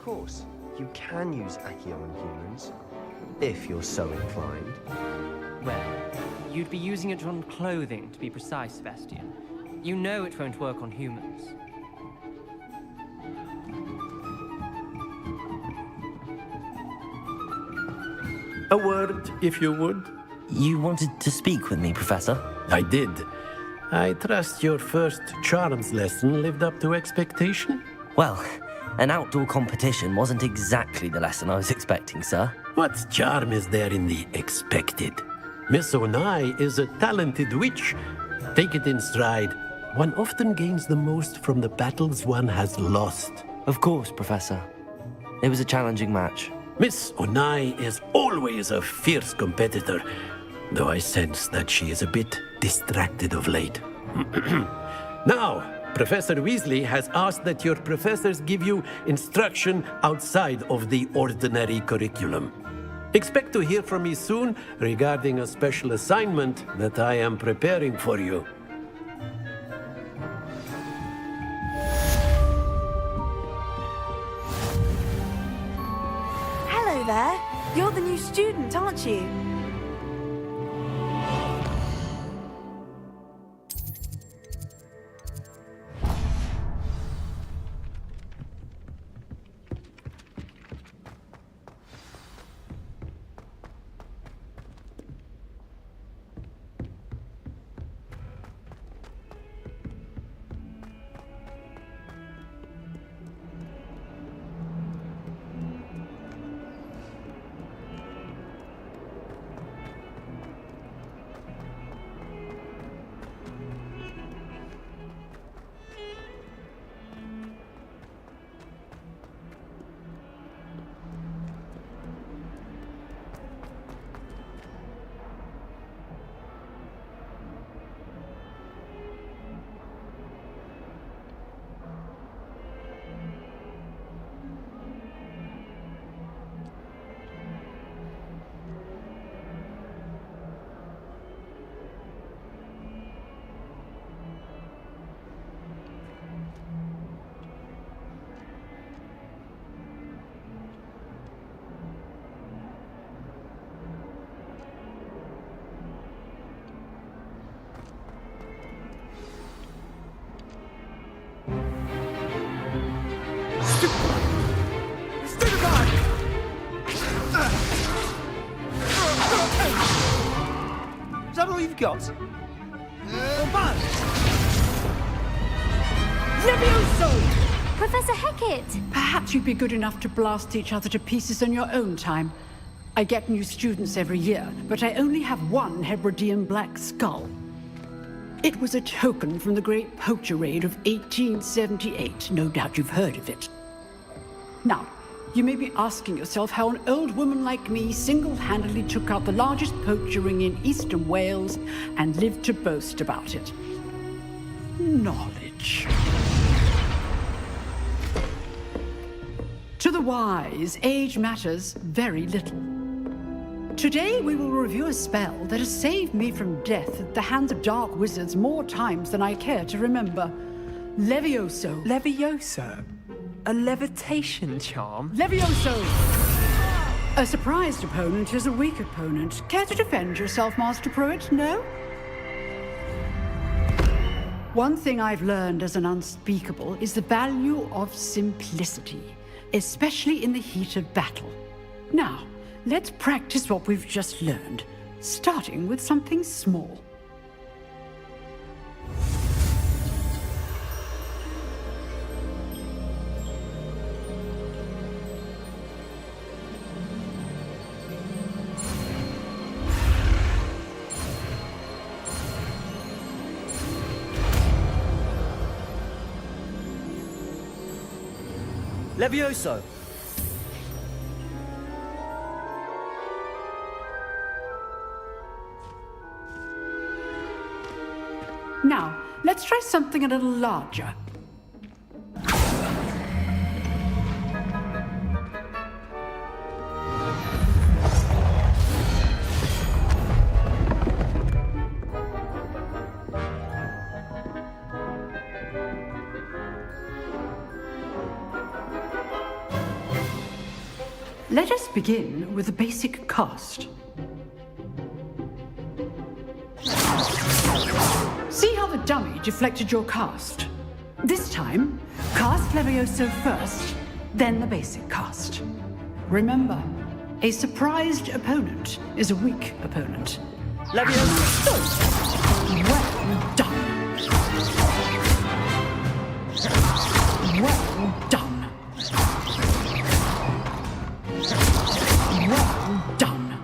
Of course, you can use Accio on humans, if you're so inclined. Well, you'd be using it on clothing, to be precise, Sebastian. You know it won't work on humans. A word, if you would. You wanted to speak with me, Professor? I did. I trust your first charms lesson lived up to expectation? Well, an outdoor competition wasn't exactly the lesson I was expecting, sir. What charm is there in the expected? Miss Onai is a talented witch. Take it in stride. One often gains the most from the battles one has lost. Of course, Professor. It was a challenging match. Miss Onai is always a fierce competitor, though I sense that she is a bit distracted of late. Now, Professor Weasley has asked that your professors give you instruction outside of the ordinary curriculum. Expect to hear from me soon regarding a special assignment that I am preparing for you. Hello there. You're the new student, aren't you? Is that all you've got? Professor Hecat! Perhaps you'd be good enough to blast each other to pieces on your own time. I get new students every year, but I only have one Hebridean black skull. It was a token from the Great Poacher Raid of 1878. No doubt you've heard of it. Now, you may be asking yourself how an old woman like me single-handedly took out the largest poacher ring in eastern Wales and lived to boast about it. Knowledge. To the wise, age matters very little. Today we will review a spell that has saved me from death at the hands of dark wizards more times than I care to remember. Levioso. Levioso? A levitation charm? Levioso! A surprised opponent is a weak opponent. Care to defend yourself, Master Pruitt? No? One thing I've learned as an unspeakable is the value of simplicity, especially in the heat of battle. Now, let's practice what we've just learned, starting with something small. Levioso! Now, let's try something a little larger. Let us begin with the basic cast. See how the dummy deflected your cast? This time, cast Levioso first, then the basic cast. Remember, a surprised opponent is a weak opponent. Levioso! Well done. Well done. Well done.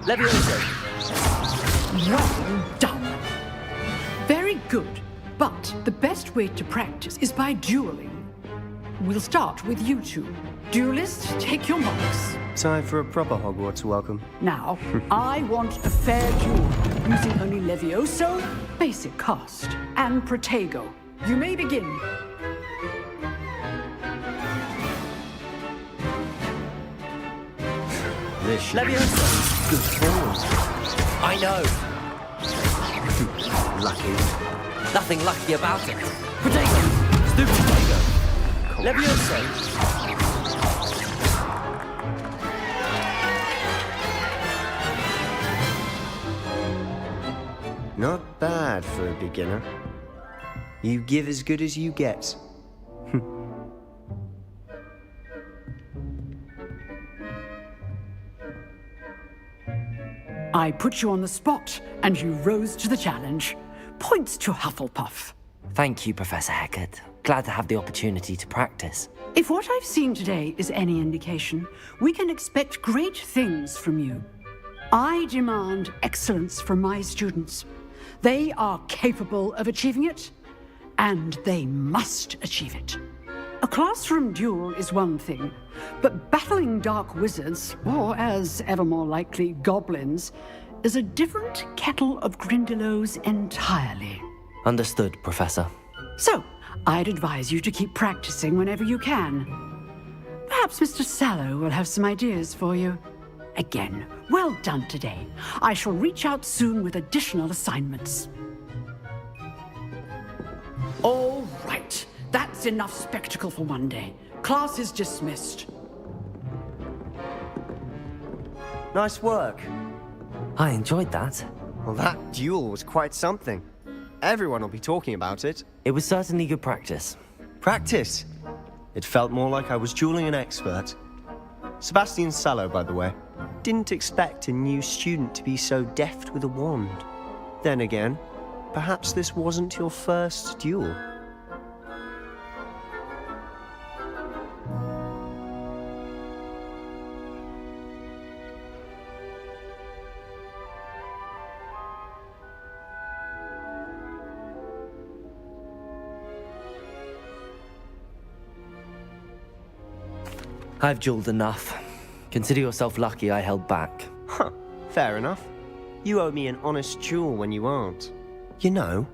Levioso! Well done. Very good, but the best way to practice is by dueling. We'll start with you two. Duelists, take your marks. Time for a proper Hogwarts welcome. Now, I want a fair duel, using only Levioso, basic cast, and Protego. You may begin. This should Levioso! good form. I know! Lucky. Nothing lucky about it. Protego! Stupid Protego! Levioso! Not bad for a beginner. You give as good as you get. I put you on the spot, and you rose to the challenge. Points to Hufflepuff. Thank you, Professor Hecat. Glad to have the opportunity to practice. If what I've seen today is any indication, we can expect great things from you. I demand excellence from my students. They are capable of achieving it, and they must achieve it. A classroom duel is one thing, but battling dark wizards, or as ever more likely, goblins, is a different kettle of Grindylows entirely. Understood, Professor. So, I'd advise you to keep practicing whenever you can. Perhaps Mr. Sallow will have some ideas for you. Again, well done today. I shall reach out soon with additional assignments. All right, that's enough spectacle for one day. Class is dismissed. Nice work. I enjoyed that. Well, that duel was quite something. Everyone will be talking about it. It was certainly good practice. Practice. It felt more like I was dueling an expert. Sebastian Sallow, by the way. Didn't expect a new student to be so deft with a wand. Then again, perhaps this wasn't your first duel. I've dueled enough. Consider yourself lucky I held back. Huh, fair enough. You owe me an honest duel when you aren't. You know,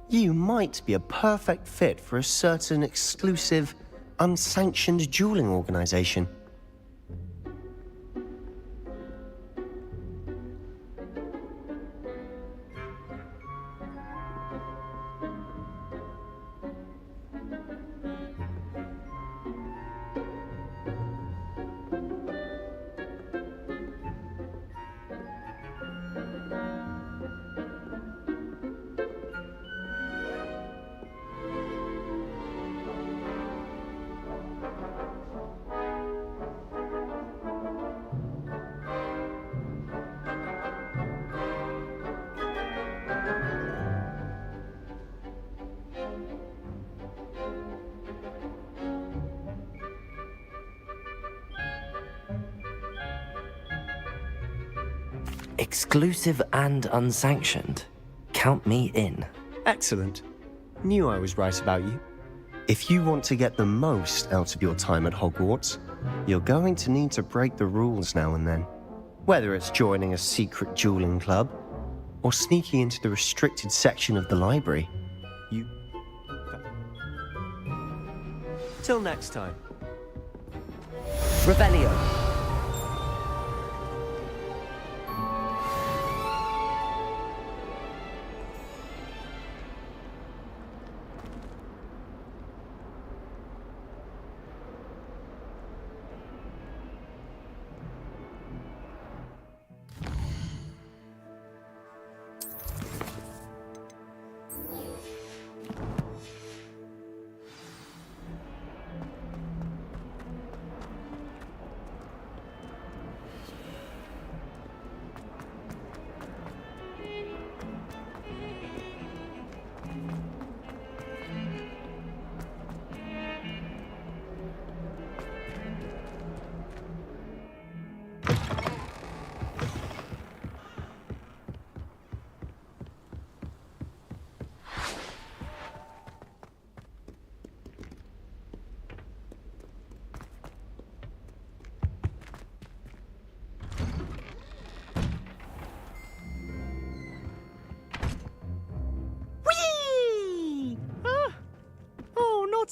you might be a perfect fit for a certain exclusive, unsanctioned dueling organization. Exclusive and unsanctioned. Count me in. Excellent. Knew I was right about you. If you want to get the most out of your time at Hogwarts, you're going to need to break the rules now and then. Whether it's joining a secret dueling club, or sneaking into the restricted section of the library, you... Till next time. Revelio.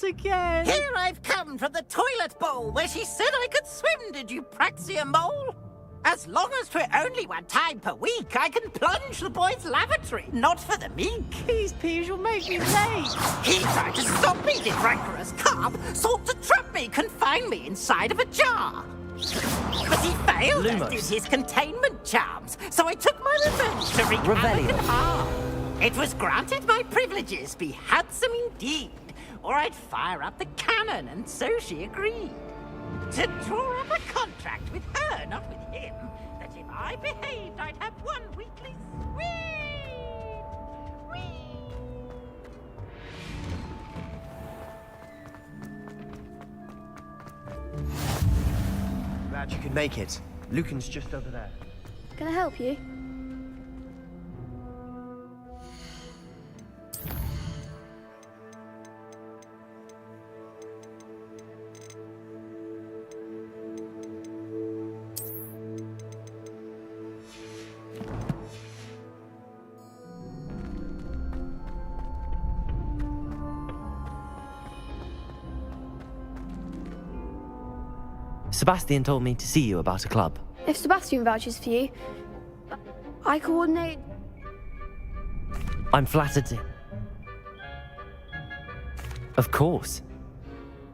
again. Here I've come from the toilet bowl where she said I could swim, did you praxia mole? As long as 'twere only one time per week, I can plunge the boys' lavatory, not for the meek. These peas will make me late. He tried to stop me, the rancorous carp, sought to trap me, confine me inside of a jar. But he failed, as did his containment charms, so I took my revenge to wreak havoc and harm. It was granted my privileges be handsome indeed, or I'd fire up the cannon, and so she agreed. To draw up a contract with her, not with him, that if I behaved, I'd have one weekly sweep. Whee! Glad you could make it. Lucan's just over there. Can I help you? Sebastian told me to see you about a club. If Sebastian vouches for you, I coordinate. I'm flattered to... Of course.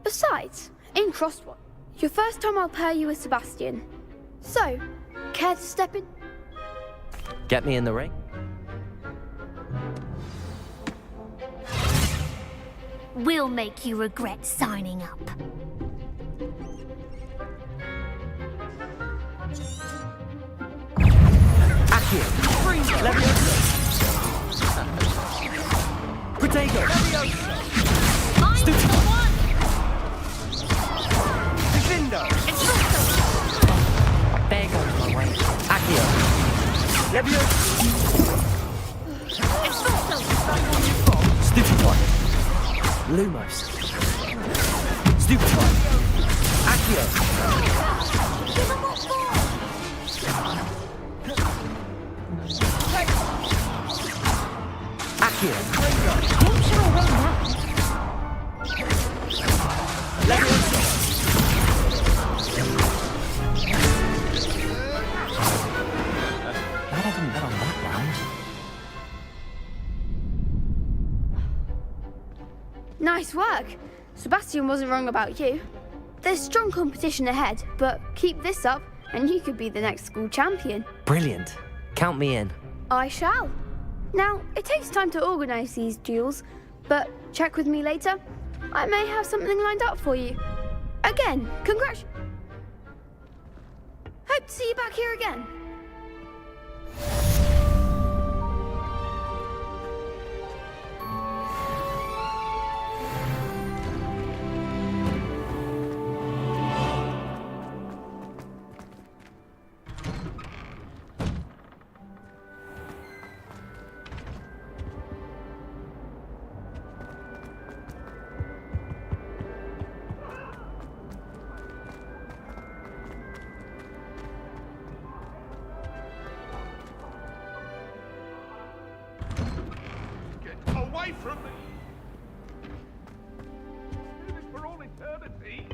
Besides, in Crosswatch, your first time I'll pair you with Sebastian. So, care to step in? Get me in the ring? We'll make you regret signing up. Potato! Stupid one! Defendo! There goes my way. Accio! Stupid one! Lumos! Stupid one! Accio! Give them what for! Accio! Don't show away now. Glad I didn't bet on that round. Nice work. Sebastian wasn't wrong about you. There's strong competition ahead, but keep this up and you could be the next school champion. Brilliant. Count me in. I shall. Now, it takes time to organise these duels, but check with me later. I may have something lined up for you. Again, congrats. Hope to see you back here again. Away from me! Do this for all eternity!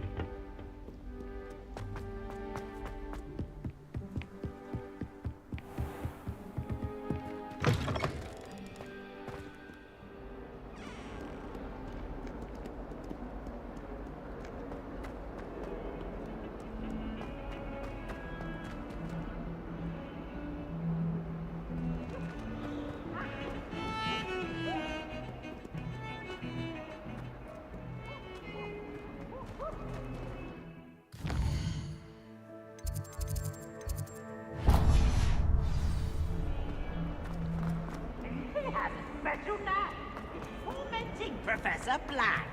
Special knife. It's tormenting Professor Black.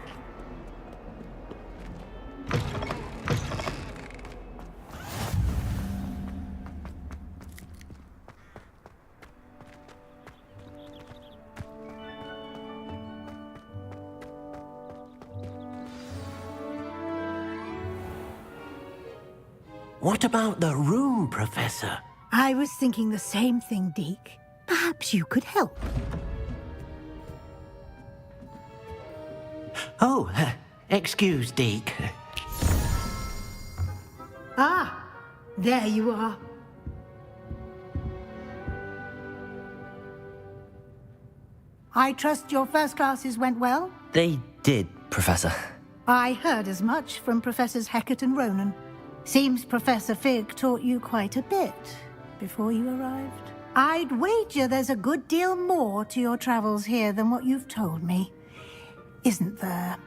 What about the room, Professor? I was thinking the same thing, Deke. Perhaps you could help. Oh, Excuse, Deke. Ah, there you are. I trust your first classes went well? They did, Professor. I heard as much from Professors Hecat and Ronan. Seems Professor Fig taught you quite a bit before you arrived. I'd wager there's a good deal more to your travels here than what you've told me. Isn't there?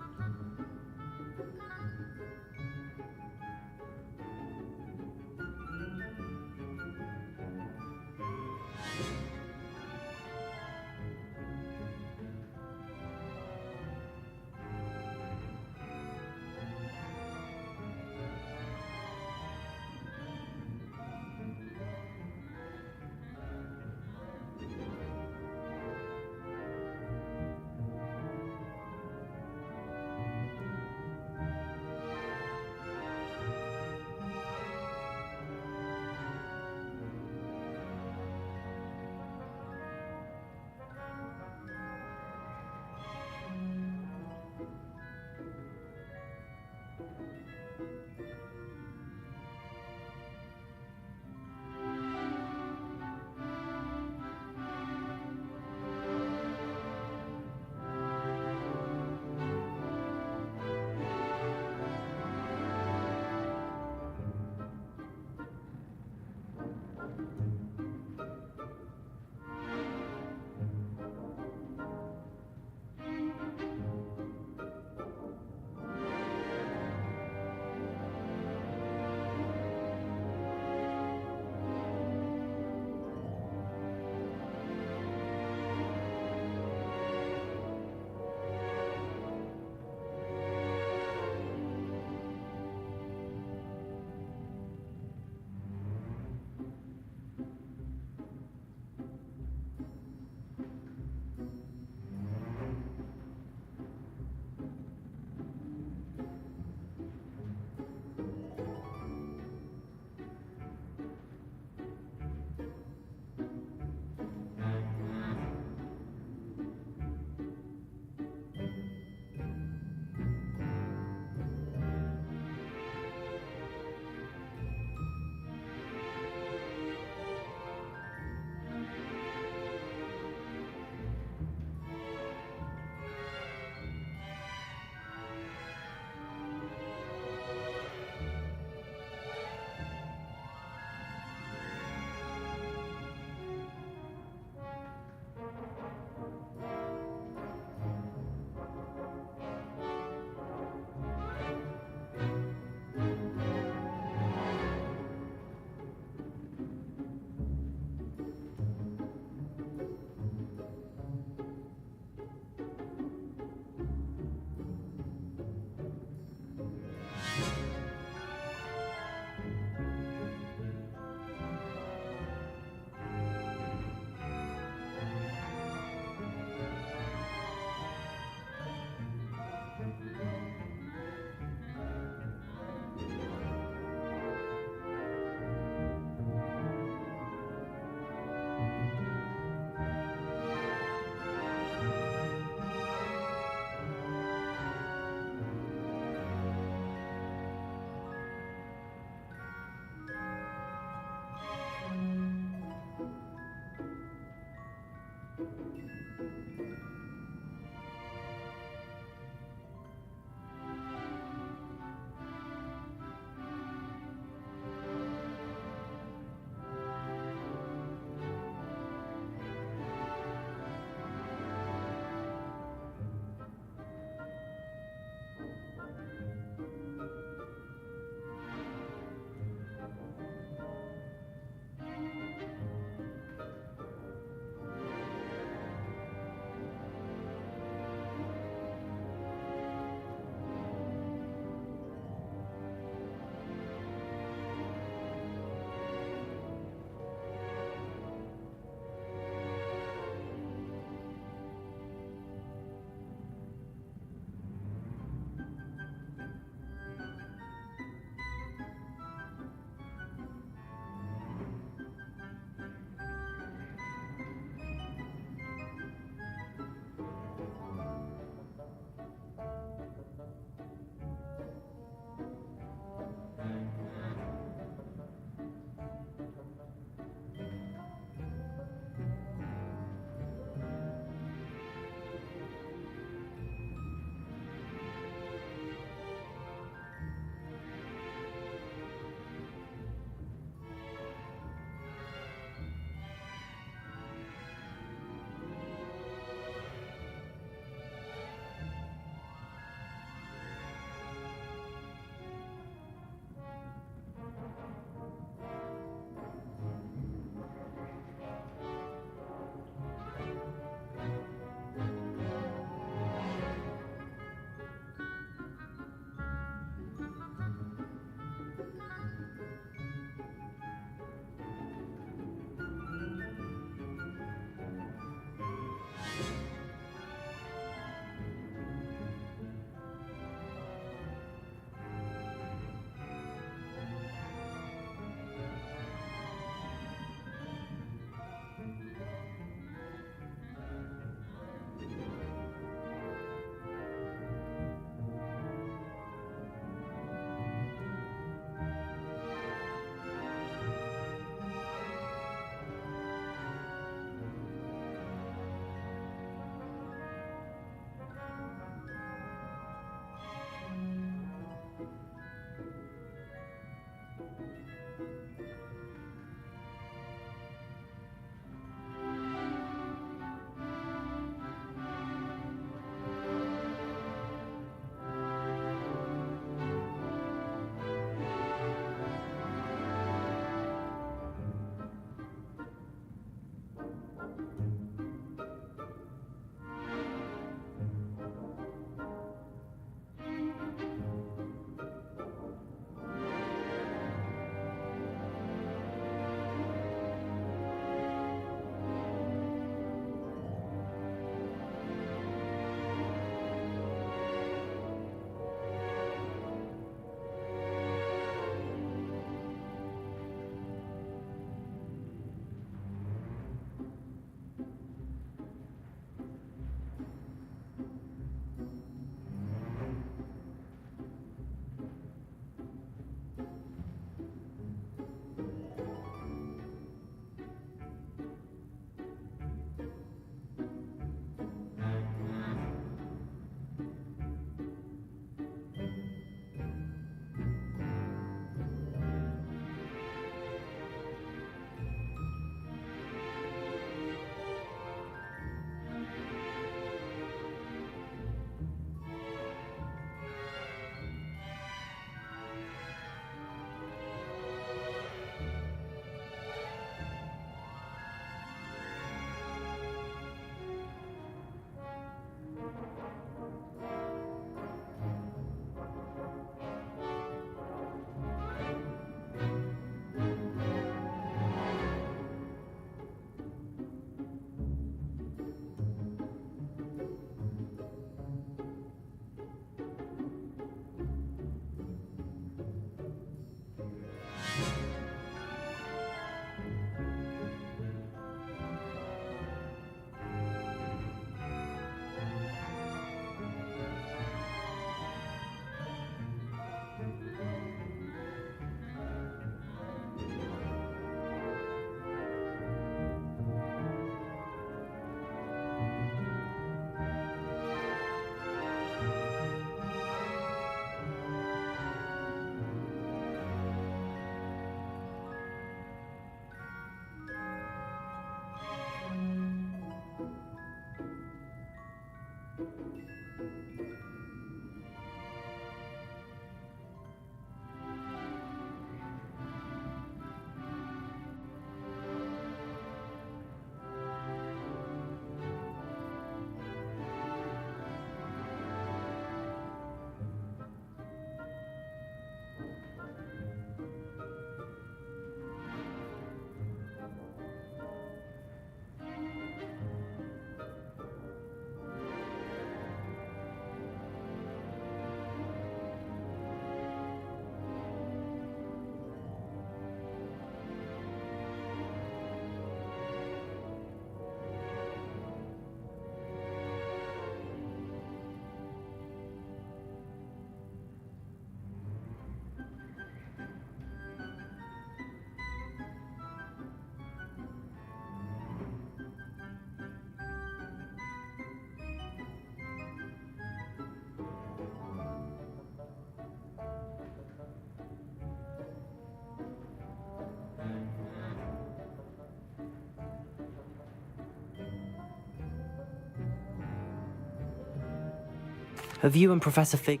Have you and Professor Fig...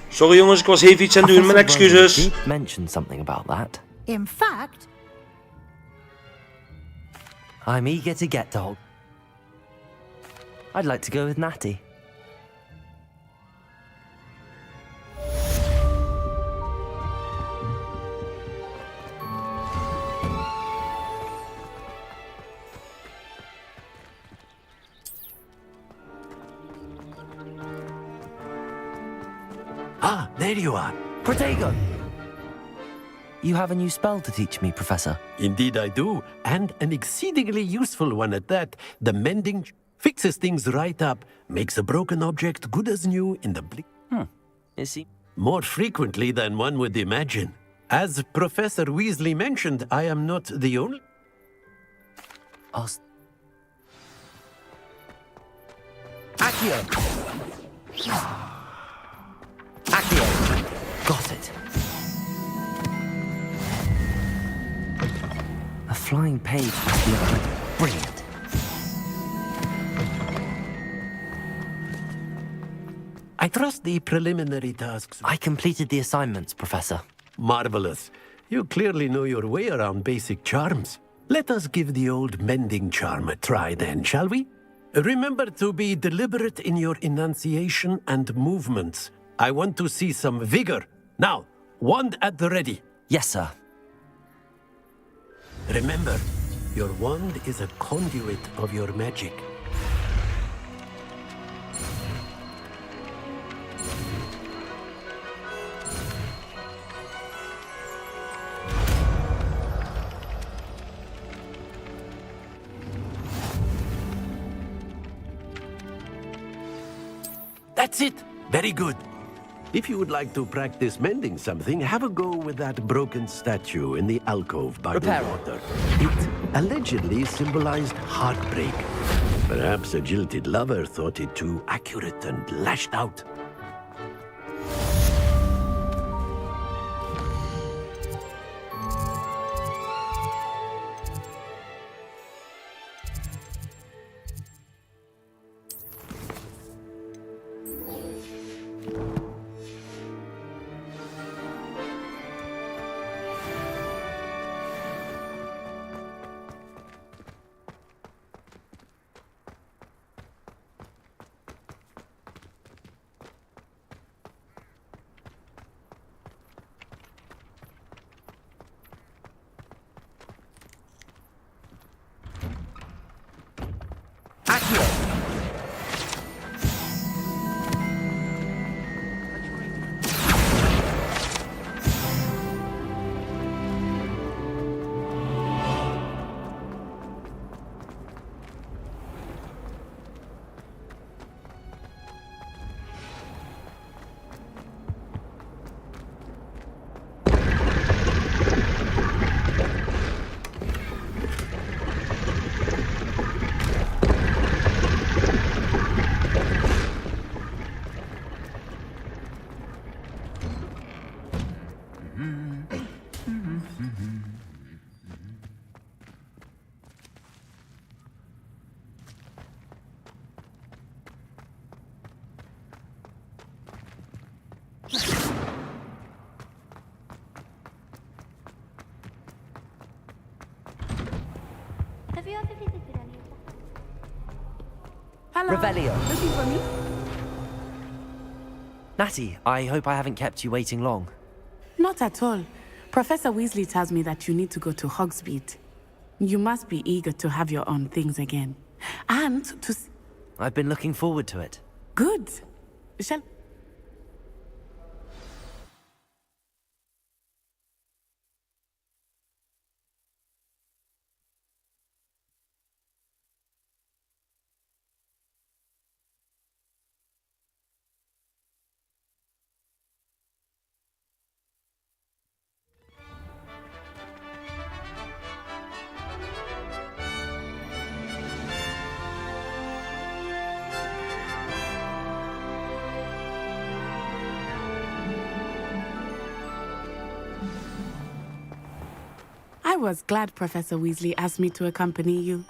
Sorry jongens, ik was even iets aan het doen. Mijn excuses. Did mention something about that. In fact... I'm eager to get to Hogwarts. I'd like to go with Natty. Ah, there you are. Protego! You have a new spell to teach me, Professor. Indeed I do, and an exceedingly useful one at that. The mending fixes things right up, makes a broken object good as new in the blink. Is he... More frequently than one would imagine. As Professor Weasley mentioned, I am not the only... Accio! Accio! Got it. A flying page must be brilliant. I trust the preliminary tasks... I completed the assignments, Professor. Marvelous. You clearly know your way around basic charms. Let us give the old mending charm a try then, shall we? Remember to be deliberate in your enunciation and movements. I want to see some vigor. Now, wand at the ready. Yes, sir. Remember, your wand is a conduit of your magic. That's it. Very good. If you would like to practice mending something, have a go with that broken statue in the alcove by the water. It allegedly symbolized heartbreak. Perhaps a jilted lover thought it too accurate and lashed out. Have you ever visited any of them? Hello. Revelio. Looking for me? Natty, I hope I haven't kept you waiting long. Not at all. Professor Weasley tells me that you need to go to Hogsmeade. You must be eager to have your own things again. And to... I've been looking forward to it. Good. Shall... I was glad Professor Weasley asked me to accompany you.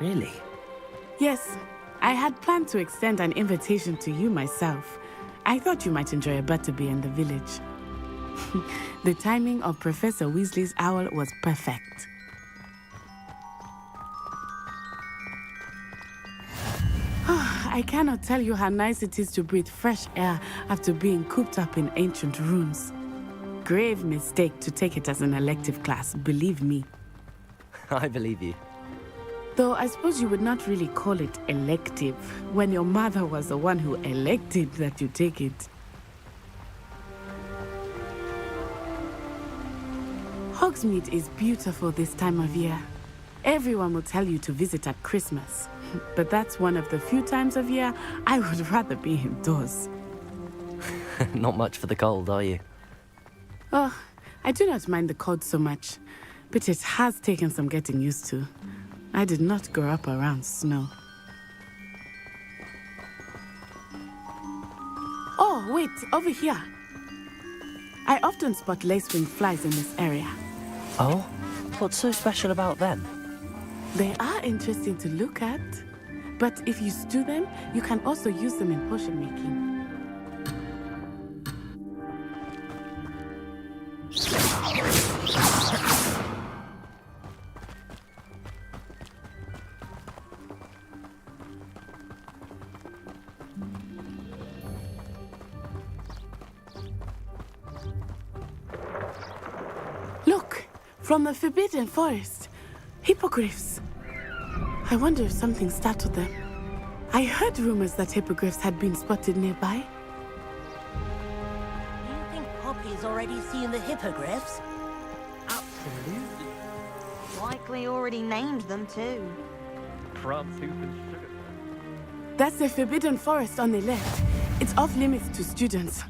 Really? Yes, I had planned to extend an invitation to you myself. I thought you might enjoy a butterbeer in the village. The timing of Professor Weasley's owl was perfect. I cannot tell you how nice it is to breathe fresh air after being cooped up in ancient rooms. Grave mistake to take it as an elective class, believe me. I believe you. Though I suppose you would not really call it elective when your mother was the one who elected that you take it. Hogsmeade is beautiful this time of year. Everyone will tell you to visit at Christmas. But that's one of the few times of year I would rather be indoors. Not much for the cold, are you? Oh, I do not mind the cold so much, but it has taken some getting used to. I did not grow up around snow. Oh, wait, over here. I often spot lacewing flies in this area. Oh? What's so special about them? They are interesting to look at, but if you stew them, you can also use them in potion making. Look, from the Forbidden Forest, hippogriffs. I wonder if something startled them. I heard rumors that hippogriffs had been spotted nearby. Do you think Poppy's already seen the hippogriffs? Absolutely. Likely already named them too. Crab soup and sugar. That's the Forbidden Forest on the left. It's off limits to students,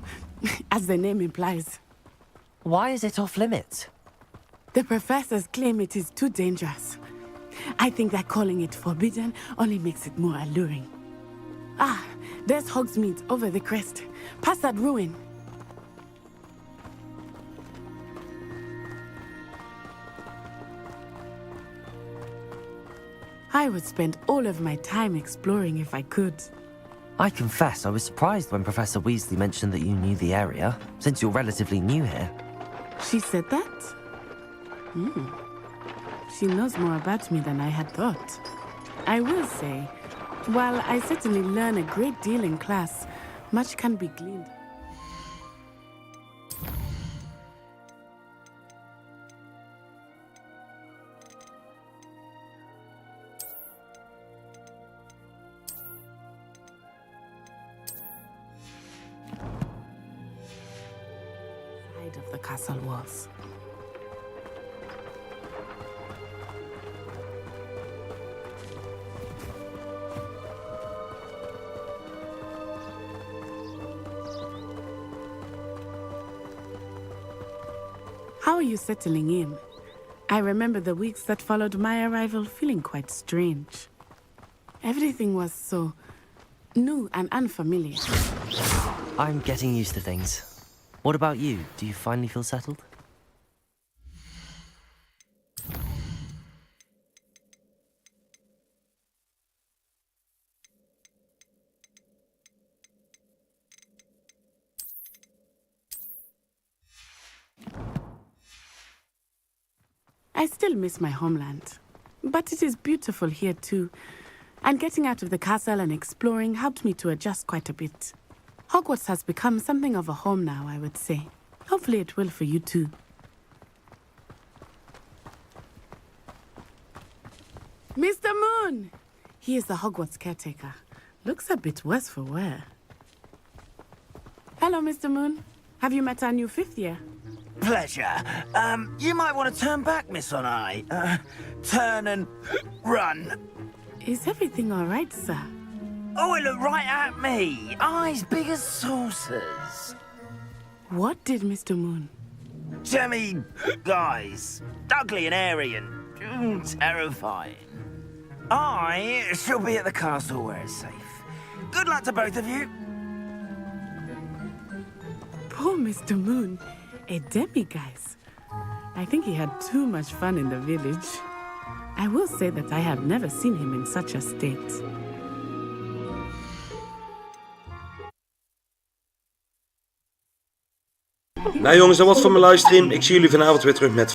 as the name implies. Why is it off limits? The professors claim it is too dangerous. I think that calling it forbidden only makes it more alluring. Ah, there's Hogsmeade over the crest. Past that ruin. I would spend all of my time exploring if I could. I confess I was surprised when Professor Weasley mentioned that you knew the area, since you're relatively new here. She said that? She knows more about me than I had thought. I will say, while I certainly learn a great deal in class, much can be gleaned. Side of the castle walls. How are you settling in? I remember the weeks that followed my arrival feeling quite strange. Everything was so new and unfamiliar. I'm getting used to things. What about you? Do you finally feel settled? I still miss my homeland, but it is beautiful here too. And getting out of the castle and exploring helped me to adjust quite a bit. Hogwarts has become something of a home now, I would say. Hopefully it will for you too. Mr. Moon! He is the Hogwarts caretaker. Looks a bit worse for wear. Hello, Mr. Moon. Have you met our new 5th year? Pleasure. You might want to turn back, Miss On-Eye. Turn and run. Is everything all right, sir? Oh, it looked right at me. Eyes big as saucers. What did Mr. Moon? Jemmy guys. Ugly and airy and terrifying. I shall be at the castle where it's safe. Good luck to both of you. Poor Mr. Moon. A demiguise. I think he had too much fun in the village. I will say that I have never seen him in such a state. Nou jongens, dat was voor mijn livestream. Ik zie jullie vanavond weer terug met